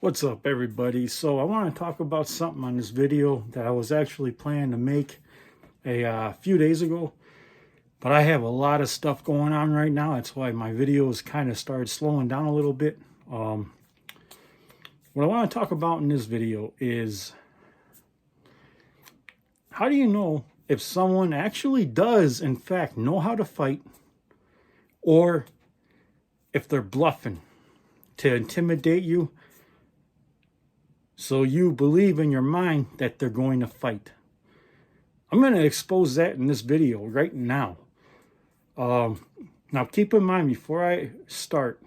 What's up, everybody? So I want to talk about something on this video that I was actually planning to make a few days ago, but I have a lot of stuff going on right now. That's why my videos kind of started slowing down a little bit. What I want to talk about in this video is, how do you know if someone actually does in fact know how to fight, or if they're bluffing to intimidate you so you believe in your mind that they're going to fight? I'm going to expose that in this video right now. Now keep in mind, before I start,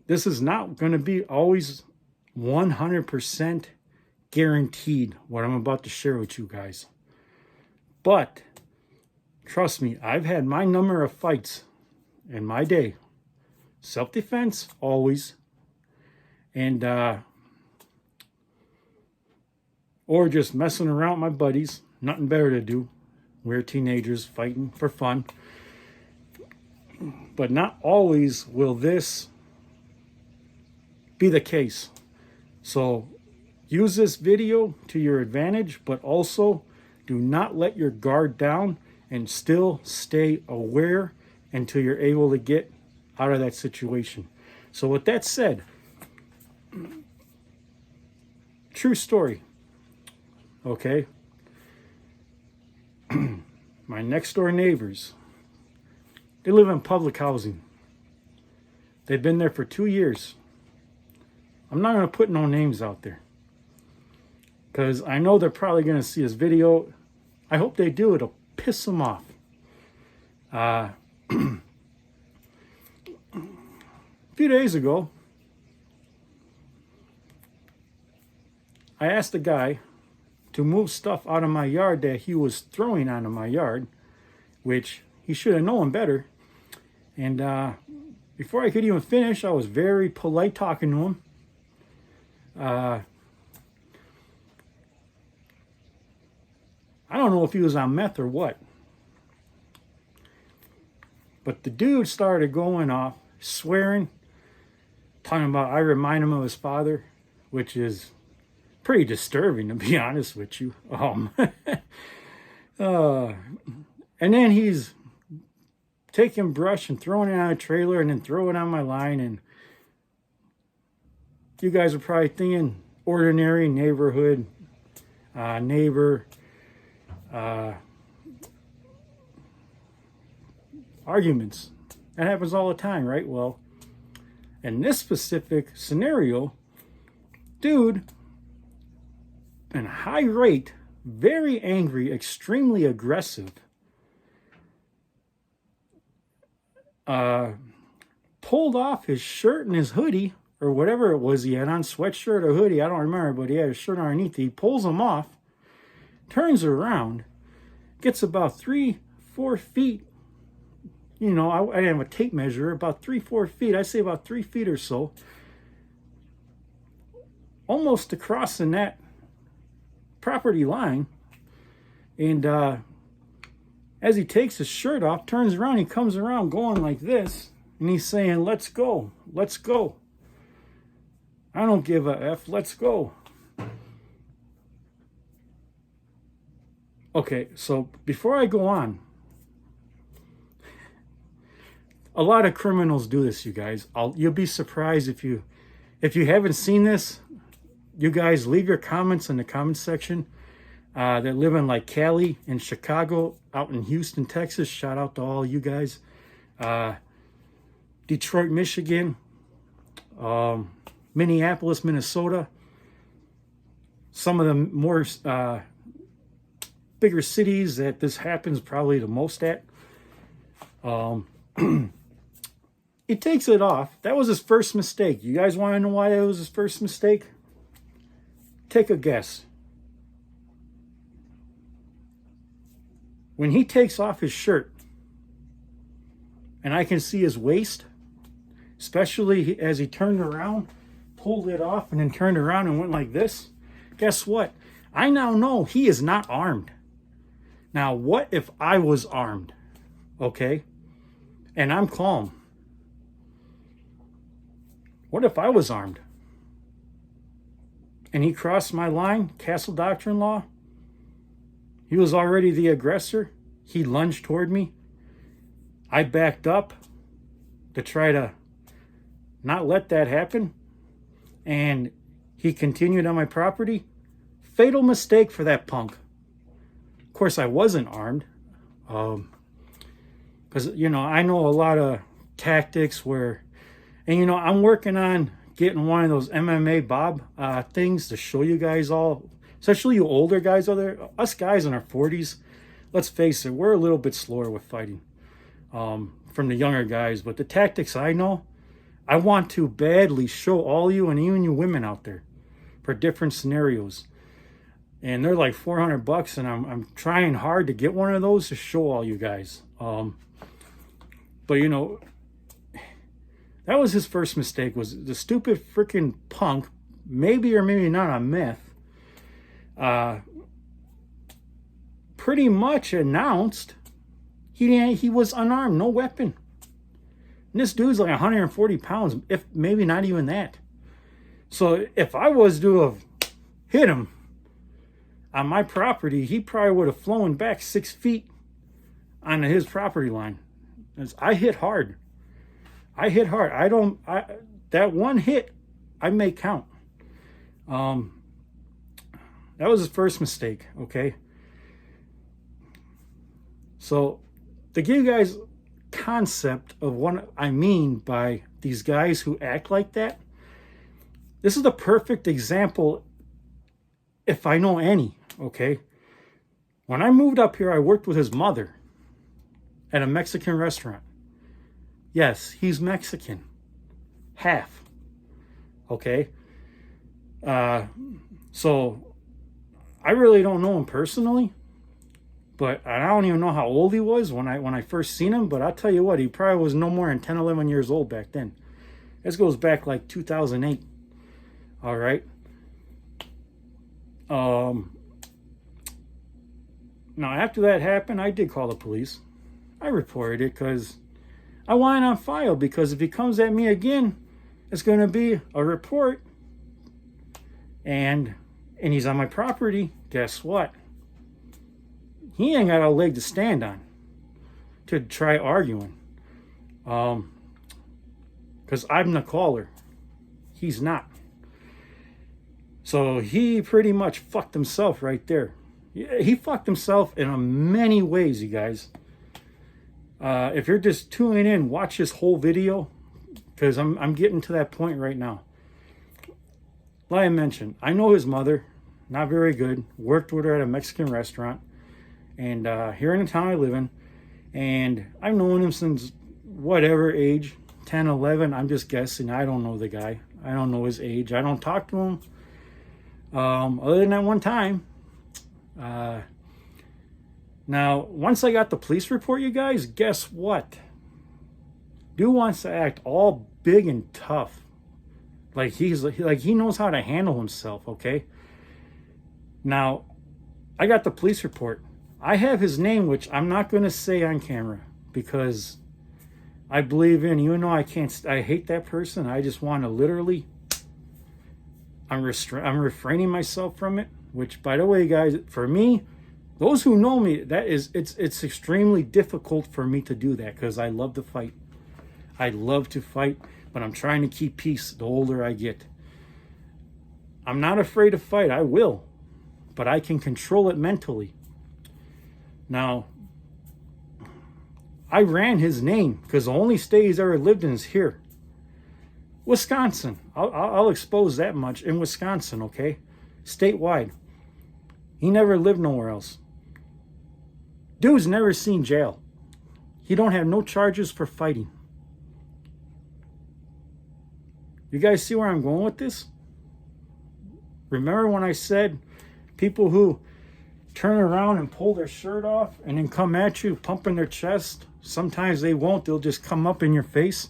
this is not going to be always 100% guaranteed what I'm about to share with you guys. But trust me, I've had my number of fights in my day. Self-defense, always. And or just messing around with my buddies. Nothing better to do. We're teenagers fighting for fun. But not always will this be the case. So use this video to your advantage, but also do not let your guard down and still stay aware until you're able to get out of that situation. So with that said, true story. Okay. My next door neighbors, they live in public housing. They've been there for 2 years. I'm not going to put no names out there, because I know they're probably going to see this video. I hope they do. It'll piss them off. A few days ago, I asked the guy to move stuff out of my yard that he was throwing onto my yard, which he should have known better. And before I could even finish, I was very polite talking to him. I don't know if he was on meth or what, but the dude started going off, swearing, talking about I remind him of his father, which is pretty disturbing, to be honest with you. And then he's taking brush and throwing it on a trailer and then throwing it on my line. And you guys are probably thinking ordinary neighborhood neighbor arguments. That happens all the time, right? Well, in this specific scenario, dude, in high rate, very angry, extremely aggressive, pulled off his shirt and his hoodie, or whatever it was he had on, sweatshirt or hoodie, I don't remember, but he had a shirt underneath. He pulls them off, turns around, gets about 3-4 feet. You know, I didn't have a tape measure, about 3-4 feet. I say about 3 feet or so, almost to crossing that property line. And as he takes his shirt off, turns around, he comes around going like this, and he's saying, "Let's go, let's go. I don't give a F, let's go." Okay, so before I go on, a lot of criminals do this, you guys. You'll be surprised if you haven't seen this. You guys leave your comments in the comment section. That live in like Cali and Chicago, out in Houston, Texas. Shout out to all you guys. Detroit, Michigan, Minneapolis, Minnesota. Some of the more bigger cities that this happens probably the most at. He takes it off. That was his first mistake. You guys want to know why that was his first mistake? Take a guess. When he takes off his shirt, and I can see his waist, especially as he turned around, pulled it off, and then turned around and went like this, guess what? I now know he is not armed. Now, what if I was armed? Okay? And I'm calm. What if I was armed? and he crossed my line, castle doctrine law. He was already the aggressor. He lunged toward me. I backed up to try to not let that happen. And he continued on my property. Fatal mistake for that punk. Of course, I wasn't armed. Because, I know a lot of tactics where, and, I'm working on getting one of those MMA Bob things to show you guys all, especially you older guys out there. Us guys in our 40s, let's face it, we're a little bit slower with fighting from the younger guys. But the tactics I know, I want to badly show all you and even you women out there for different scenarios. And they're like $400, and I'm trying hard to get one of those to show all you guys. But that was his first mistake, was the stupid freaking punk, maybe or maybe not on meth, pretty much announced he was unarmed, no weapon. And this dude's like 140 pounds, if maybe not even that. So if I was to have hit him on my property, he probably would have flown back 6 feet onto his property line. I hit hard. That one hit, I may count. That was his first mistake, okay? So to give you guys concept of what I mean by these guys who act like that, this is the perfect example, if I know any, okay? When I moved up here, I worked with his mother at a Mexican restaurant. Yes, he's Mexican. Half. Okay? So, I really don't know him personally, but I don't even know how old he was when I first seen him, but I'll tell you what, he probably was no more than 10, 11 years old back then. This goes back like 2008. All right? Now, after that happened, I did call the police. I reported it because I want it on file, because if he comes at me again, it's going to be a report. And he's on my property. Guess what? He ain't got a leg to stand on to try arguing. Because I'm the caller. He's not. So he pretty much fucked himself right there. He fucked himself in many ways, you guys. If you're just tuning in, watch this whole video, because I'm getting to that point right now. Like I mentioned, I know his mother, not very good. Worked with her at a Mexican restaurant, and here in the town I live in, and I've known him since whatever age, 10, 11. I'm just guessing. I don't know the guy. I don't know his age. I don't talk to him. Other than that one time. Now, once I got the police report, you guys, guess what? Dude wants to act all big and tough. Like he knows how to handle himself, okay? Now, I got the police report. I have his name, which I'm not going to say on camera, because I believe in, even though I hate that person, I just want to literally, I'm refraining myself from it, which, by the way, guys, for me, those who know me, it's extremely difficult for me to do that, because I love to fight. I love to fight, but I'm trying to keep peace the older I get. I'm not afraid to fight. I will, but I can control it mentally. Now, I ran his name because the only state he's ever lived in is here. Wisconsin. I'll expose that much. In Wisconsin, okay? Statewide. He never lived nowhere else. Dude's never seen jail. He don't have no charges for fighting. You guys see where I'm going with this? Remember when I said people who turn around and pull their shirt off and then come at you, pumping their chest? Sometimes they won't. They'll just come up in your face.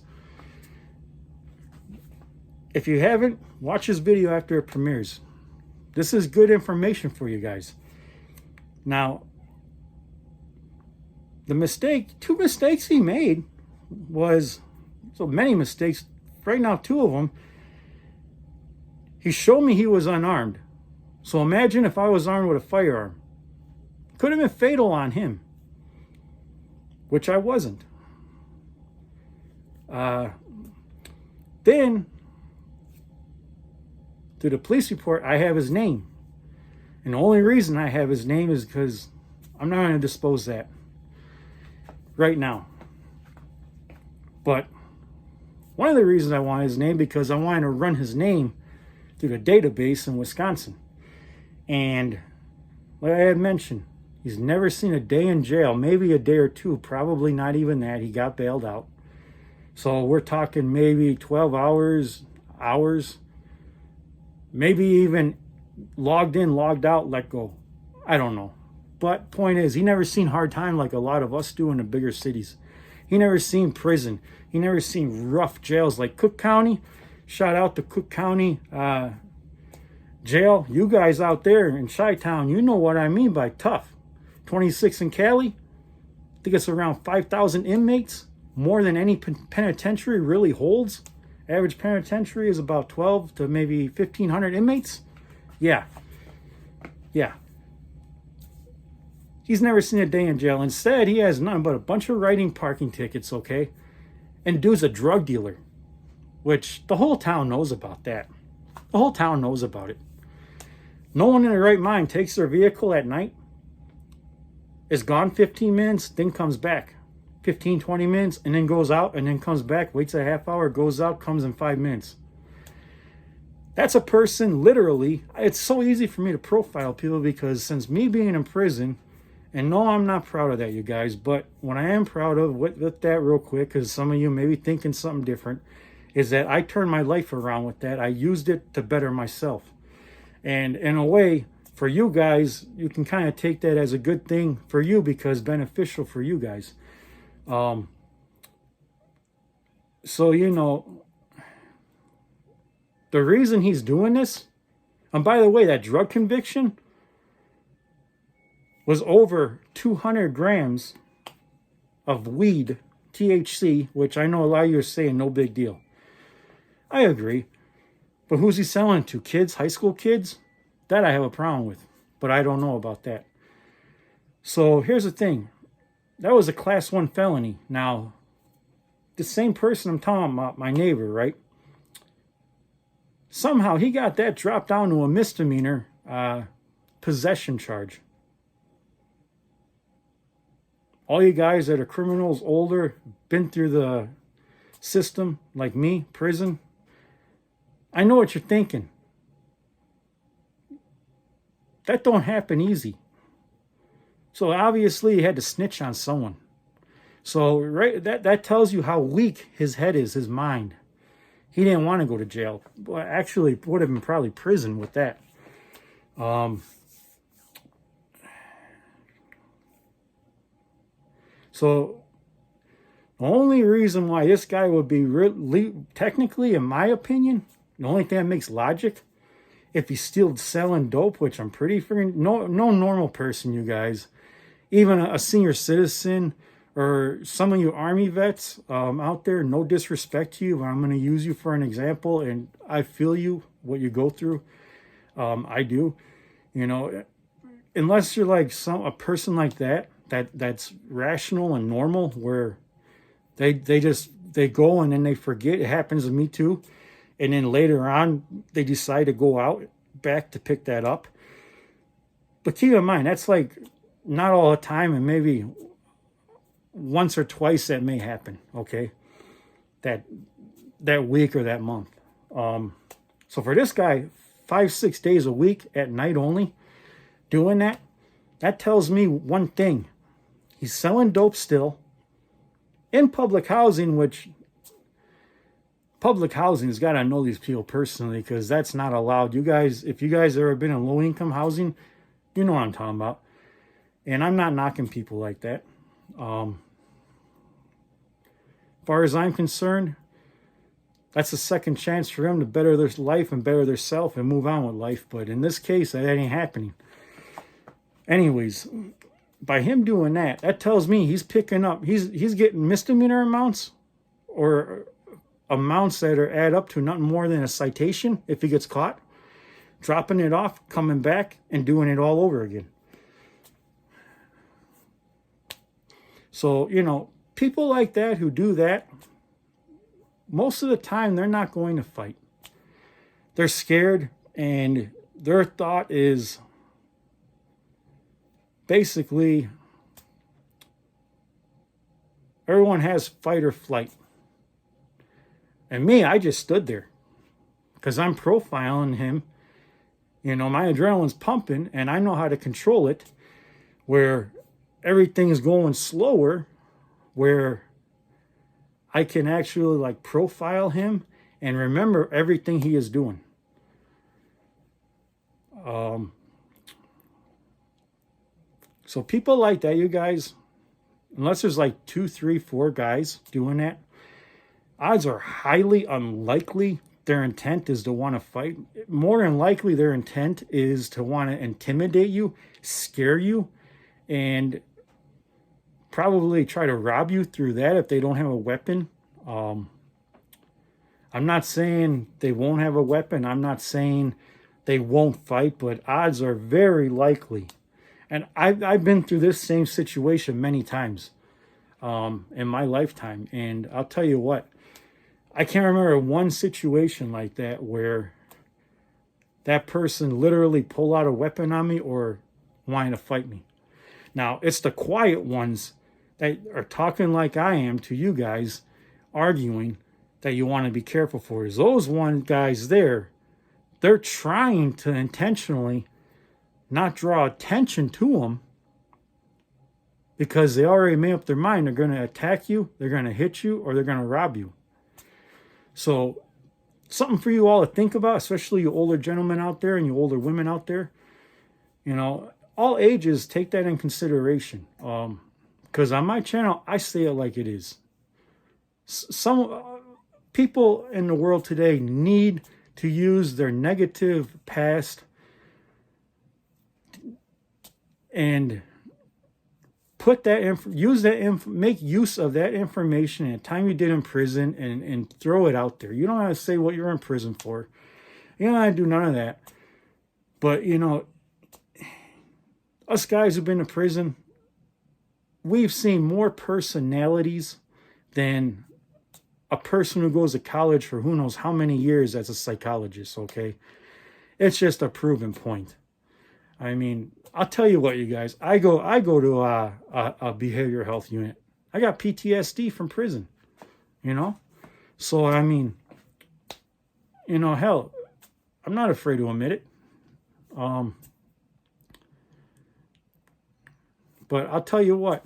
If you haven't, watch this video after it premieres. This is good information for you guys. Now, two mistakes he made was, so many mistakes, right now 2 of them. He showed me he was unarmed. So imagine if I was armed with a firearm. Could have been fatal on him, which I wasn't. Then, through the police report, I have his name. And the only reason I have his name is because I'm not going to disclose that right now. But one of the reasons I want his name, because I wanted to run his name through the database in Wisconsin. And like I had mentioned, he's never seen a day in jail, maybe a day or two, probably not even that. He got bailed out. So we're talking maybe 12 hours, maybe even logged in, logged out, let go. I don't know. But point is, he never seen hard time like a lot of us do in the bigger cities. He never seen prison. He never seen rough jails like Cook County. Shout out to Cook County jail. You guys out there in Chi-Town, you know what I mean by tough. 26 in Cali. I think it's around 5,000 inmates. More than any penitentiary really holds. Average penitentiary is about 12 to maybe 1,500 inmates. Yeah. He's never seen a day in jail. Instead, he has nothing but a bunch of writing parking tickets, okay? And dude's a drug dealer, which the whole town knows about that. The whole town knows about it. No one in their right mind takes their vehicle at night, is gone 15 minutes, then comes back. 15, 20 minutes, and then goes out, and then comes back, waits a half hour, goes out, comes in 5 minutes. That's a person, literally. It's so easy for me to profile people because since me being in prison, and no, I'm not proud of that, you guys, but what I am proud of, with that real quick, because some of you may be thinking something different, is that I turned my life around with that. I used it to better myself. And in a way, for you guys, you can kind of take that as a good thing for you because beneficial for you guys. So, you know, the reason he's doing this, and by the way, that drug conviction was over 200 grams of weed, THC, which I know a lot of you are saying no big deal. I agree. But who's he selling to? Kids, high school kids? That I have a problem with, but I don't know about that. So here's the thing. That was a class 1 felony. Now, the same person I'm talking about, my neighbor, right? Somehow he got that dropped down to a misdemeanor possession charge. All you guys that are criminals, older, been through the system, like me, prison, I know what you're thinking. That don't happen easy. So obviously he had to snitch on someone. So right, that tells you how weak his head is, his mind. He didn't want to go to jail. Well, actually, would have been probably prison with that. So the only reason why this guy would be really, technically, in my opinion, the only thing that makes logic, if he's still selling dope, which I'm pretty freaking, no normal person, you guys, even a senior citizen or some of you Army vets out there, no disrespect to you, but I'm going to use you for an example, and I feel you, what you go through. I do. You know, unless you're like a person like that's rational and normal, where they go and then they forget. It happens to me too. And then later on, they decide to go out back to pick that up. But keep in mind, that's like not all the time, and maybe once or twice that may happen, okay? That week or that month. So for this guy, 5-6 days a week at night only, doing that tells me one thing. He's selling dope still in public housing, which public housing has got to know these people personally, because that's not allowed. You guys, if you guys ever been in low-income housing, you know what I'm talking about. And I'm not knocking people like that. As far as I'm concerned, that's a second chance for them to better their life and better their self and move on with life. But in this case, that ain't happening. Anyways, by him doing that, that tells me he's picking up, he's getting misdemeanor amounts or amounts that add up to nothing more than a citation if he gets caught. dropping it off, coming back, and doing it all over again. So, you know, people like that who do that, most of the time they're not going to fight. They're scared, and their thought is basically everyone has fight or flight. And me, I just stood there because I'm profiling him. You know, my adrenaline's pumping and I know how to control it, where everything is going slower, where I can actually like profile him and remember everything he is doing. So people like that, you guys, unless there's like 2, 3, 4 guys doing that, odds are highly unlikely their intent is to want to fight. More than likely their intent is to want to intimidate you, scare you, and probably try to rob you through that if they don't have a weapon. I'm not saying they won't have a weapon. I'm not saying they won't fight, but odds are very likely. And I've been through this same situation many times in my lifetime. And I'll tell you what, I can't remember one situation like that where that person literally pulled out a weapon on me or wanted to fight me. Now, it's the quiet ones that are talking like I am to you guys, arguing, that you want to be careful for. Is those one guys there, they're trying to intentionally not draw attention to them because they already made up their mind. They're going to attack you, they're going to hit you, or they're going to rob you. So something for you all to think about, especially you older gentlemen out there and you older women out there. You know, all ages, take that in consideration. Because on my channel, I say it like it is. Some people in the world today need to use their negative past and put that make use of that information and the time you did in prison and throw it out there. You don't have to say what you're in prison for. You don't have to do none of that. But, you know, us guys who've been to prison, we've seen more personalities than a person who goes to college for who knows how many years as a psychologist, okay? It's just a proven point. I mean, I'll tell you what, you guys. I go to a behavioral health unit. I got PTSD from prison, you know? So, I mean, you know, hell, I'm not afraid to admit it. But I'll tell you what.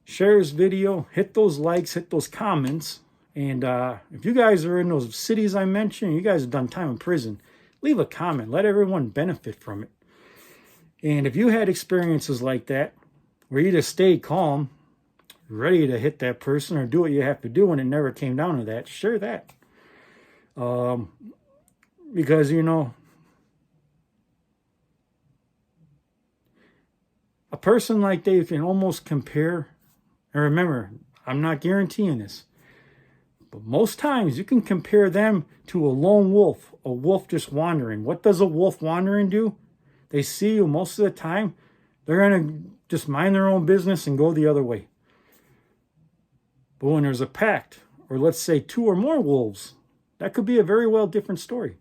Share this video, hit those likes, hit those comments. And if you guys are in those cities I mentioned, you guys have done time in prison, leave a comment. Let everyone benefit from it. And if you had experiences like that, where you just stayed calm, ready to hit that person or do what you have to do, and it never came down to that, share that. Because, you know, a person like that you can almost compare. And remember, I'm not guaranteeing this, but most times you can compare them to a lone wolf, a wolf just wandering. What does a wolf wandering do? They see you most of the time, they're going to just mind their own business and go the other way. But when there's a pack, or let's say 2 or more wolves, that could be a very well different story.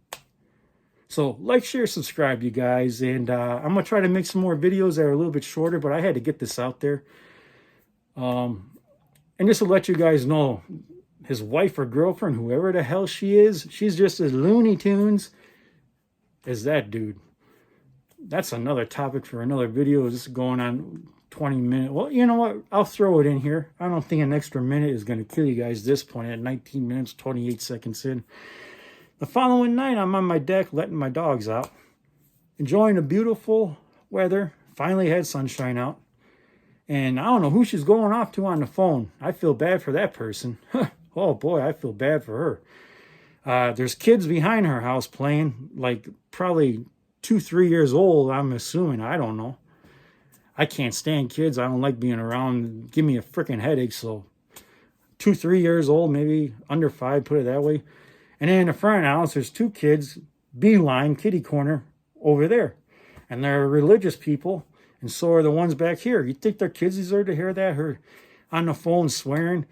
So like, share, subscribe, you guys. And I'm going to try to make some more videos that are a little bit shorter, but I had to get this out there. And just to let you guys know, his wife or girlfriend, whoever the hell she is, she's just as Looney Tunes as that dude. That's another topic for another video. This is going on 20 minutes. Well, you know what? I'll throw it in here. I don't think an extra minute is going to kill you guys at this point at 19 minutes, 28 seconds in. The following night, I'm on my deck letting my dogs out, enjoying the beautiful weather. Finally had sunshine out. And I don't know who she's going off to on the phone. I feel bad for that person. Oh boy, I feel bad for her. There's kids behind her house playing, like probably 2, 3 years old, I'm assuming. I don't know. I can't stand kids. I don't like being around. Give me a freaking headache. So 2, 3 years old, maybe under 5, put it that way. And then in the front house, there's 2 kids beeline, kitty corner over there. And they're religious people, and so are the ones back here. You think their kids deserve to hear that? Her on the phone swearing,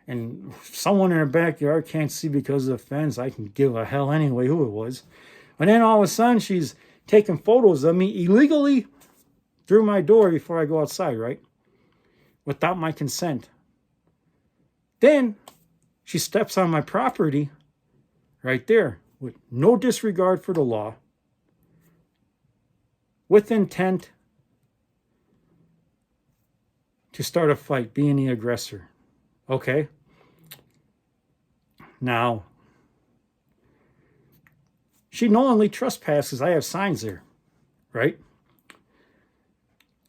and someone in her backyard can't see because of the fence. I can give a hell anyway who it was. And then all of a sudden, she's taking photos of me illegally through my door before I go outside, right? Without my consent. Then she steps on my property right there with no disregard for the law, with intent to start a fight, being the aggressor. Okay? Now, she knowingly trespasses. I have signs there, right?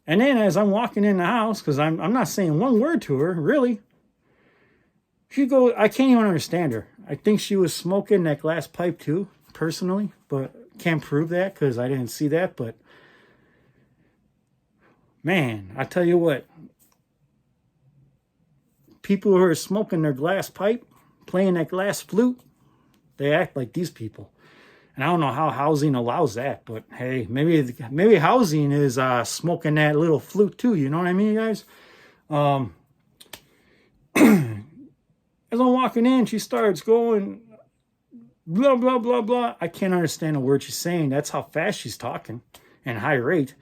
And then as I'm walking in the house, because I'm not saying one word to her, really, she goes, I can't even understand her. I think she was smoking that glass pipe too, personally, but can't prove that because I didn't see that. But man, I tell you what, people who are smoking their glass pipe, playing that glass flute, they act like these people. And I don't know how housing allows that, but hey, maybe housing is smoking that little flute too. You know what I mean, guys? As I'm walking in, she starts going blah, blah, blah, blah. I can't understand a word she's saying. That's how fast she's talking and high rate.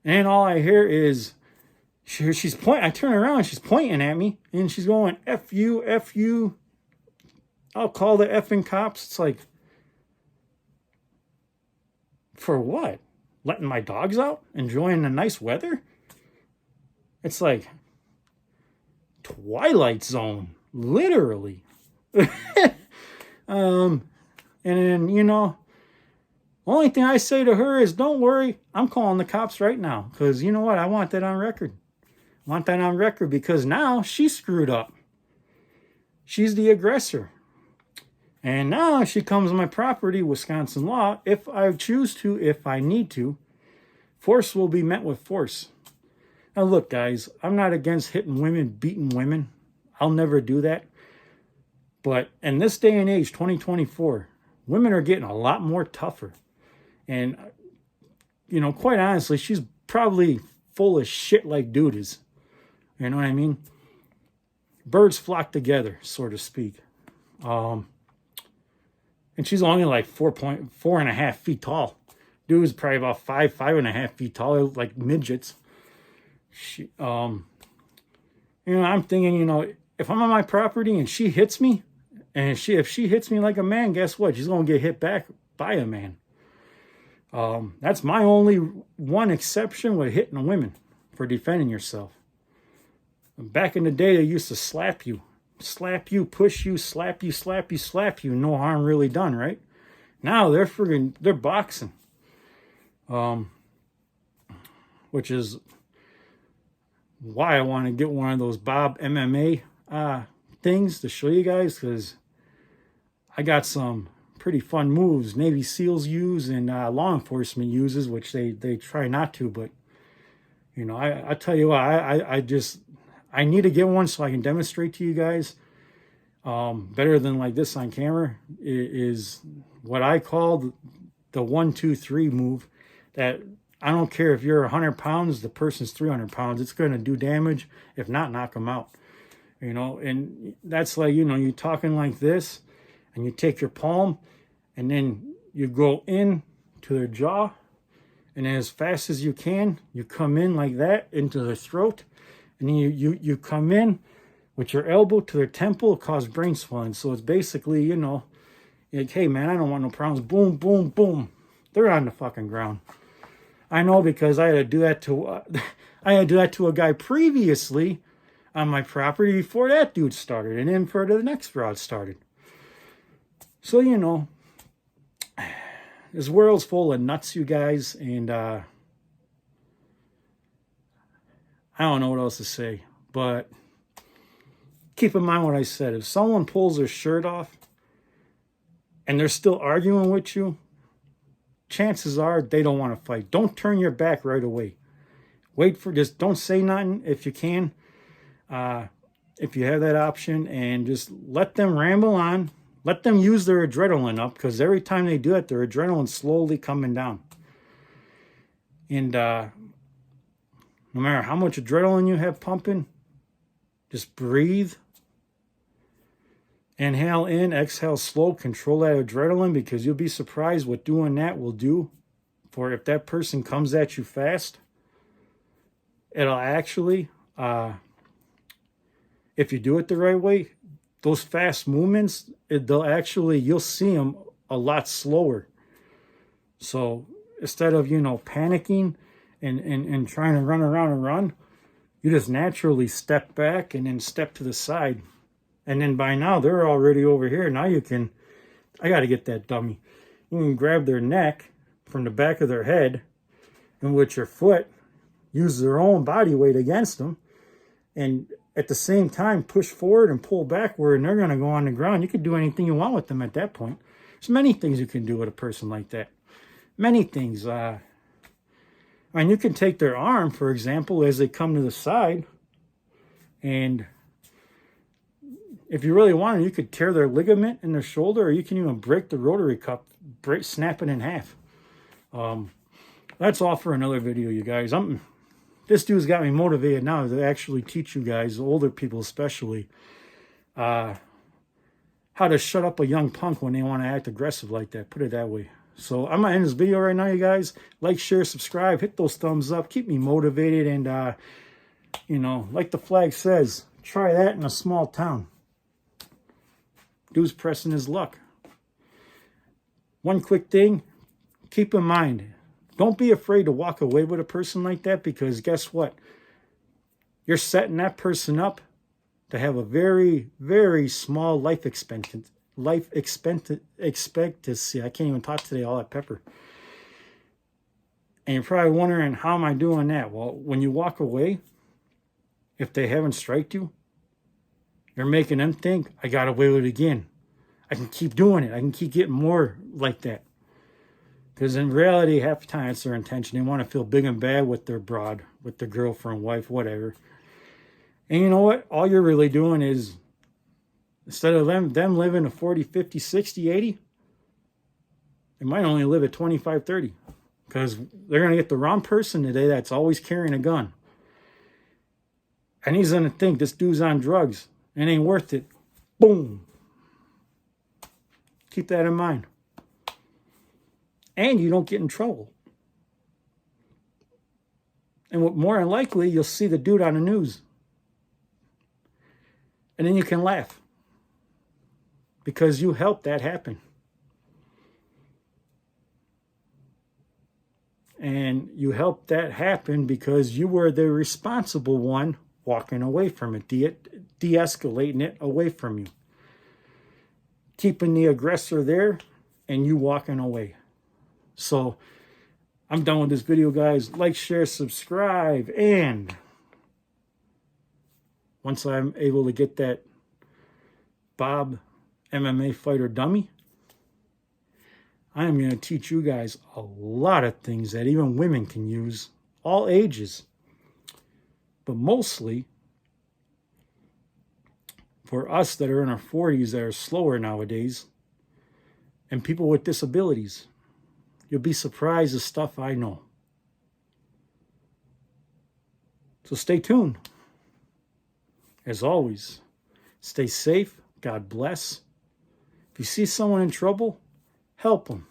And all I hear is she's pointing. I turn around, she's pointing at me, and she's going, F you, F you. I'll call the effing cops. It's like, for what? Letting my dogs out? Enjoying the nice weather? It's like Twilight Zone. Literally. And then, you know, only thing I say to her is, don't worry, I'm calling the cops right now. Because you know what? I want that on record. I want that on record because now she's screwed up. She's the aggressor. And now she comes on my property, Wisconsin law. If I choose to, if I need to, force will be met with force. Now look, guys, I'm not against hitting women, beating women. I'll never do that. But in this day and age, 2024, women are getting a lot more tougher. And, you know, quite honestly, she's probably full of shit like dude is. You know what I mean? Birds flock together, so to speak. And she's only like 4.5 feet tall. Dude's probably about 5.5 feet tall, like midgets. You know, I'm thinking, you know, if I'm on my property and she hits me, and if she hits me like a man, guess what? She's gonna get hit back by a man. That's my only one exception with hitting women for defending yourself. Back in the day, they used to slap you, push you, slap you, slap you, slap you. No harm really done, right? Now they're boxing, which is why I want to get one of those Bob MMA things to show you guys, because I got some pretty fun moves Navy SEALs use and law enforcement uses, which they try not to. But you know, I tell you what, I need to get one so I can demonstrate to you guys. Better than like this on camera is what I call the 1, 2, 3 move. That I don't care if you're 100 pounds, the person's 300 pounds. It's going to do damage. If not, knock them out. You know, and that's like, you know, you're talking like this, and you take your palm, and then you go in to their jaw, and then as fast as you can, you come in like that into their throat, and then you come in with your elbow to their temple, cause brain swelling. So it's basically, you know, like, hey man, I don't want no problems. Boom, boom, boom. They're on the fucking ground. I know, because I had to do that to a guy previously on my property before that dude started, and then for the next broad started. So, you know, this world's full of nuts, you guys, and I don't know what else to say, but keep in mind what I said. If someone pulls their shirt off and they're still arguing with you, chances are they don't want to fight. Don't turn your back right away. Just don't say nothing if you can. If you have that option, and just let them ramble on Let them use their adrenaline up, because every time they do it, their adrenaline's slowly coming down. And no matter how much adrenaline you have pumping, just breathe. Inhale in, exhale slow, control that adrenaline, because you'll be surprised what doing that will do. For if that person comes at you fast, it'll actually, if you do it the right way, those fast movements, you'll see them a lot slower. So instead of, panicking and trying to run around and run, you just naturally step back and then step to the side. And then by now, they're already over here. Now I got to get that dummy. You can grab their neck from the back of their head, and with your foot, use their own body weight against them. And at the same time, push forward and pull backward, and they're going to go on the ground. You can do anything you want with them at that point. There's many things you can do with a person like that. Many things. You can take their arm, for example, as they come to the side, and if you really want, you could tear their ligament in their shoulder, or you can even break the rotary cuff, snap it in half. That's all for another video, you guys. This dude's got me motivated now to actually teach you guys, older people especially, how to shut up a young punk when they want to act aggressive like that. Put it that way. So I'm going to end this video right now, you guys. Like, share, subscribe, hit those thumbs up. Keep me motivated. And, like the flag says, try that in a small town. Dude's pressing his luck. One quick thing, keep in mind, don't be afraid to walk away with a person like that, because guess what? You're setting that person up to have a very, very small life expectancy. I can't even talk today, all that pepper. And you're probably wondering, how am I doing that? Well, when you walk away, if they haven't striked you, you're making them think, I got away with it again. I can keep doing it. I can keep getting more like that. Because in reality, half the time it's their intention. They want to feel big and bad with their broad, with their girlfriend, wife, whatever. And you know what? All you're really doing is, instead of them living to 40, 50, 60, 80, they might only live at 25, 30. Because they're going to get the wrong person today that's always carrying a gun. And he's going to think this dude's on drugs. It ain't worth it. Boom. Keep that in mind. And you don't get in trouble. And what more than likely, you'll see the dude on the news. And then you can laugh. Because you helped that happen. And you helped that happen because you were the responsible one walking away from it, de-escalating it away from you. Keeping the aggressor there and you walking away. So I'm done with this video, guys. Like, share, subscribe, and once I'm able to get that Bob MMA fighter dummy, I am going to teach you guys a lot of things that even women can use, all ages, but mostly for us that are in our 40s that are slower nowadays, and people with disabilities. You'll be surprised the stuff I know. So stay tuned. As always, stay safe. God bless. If you see someone in trouble, help them.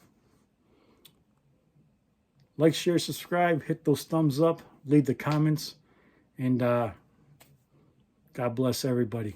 Like, share, subscribe, hit those thumbs up, leave the comments, and God bless everybody.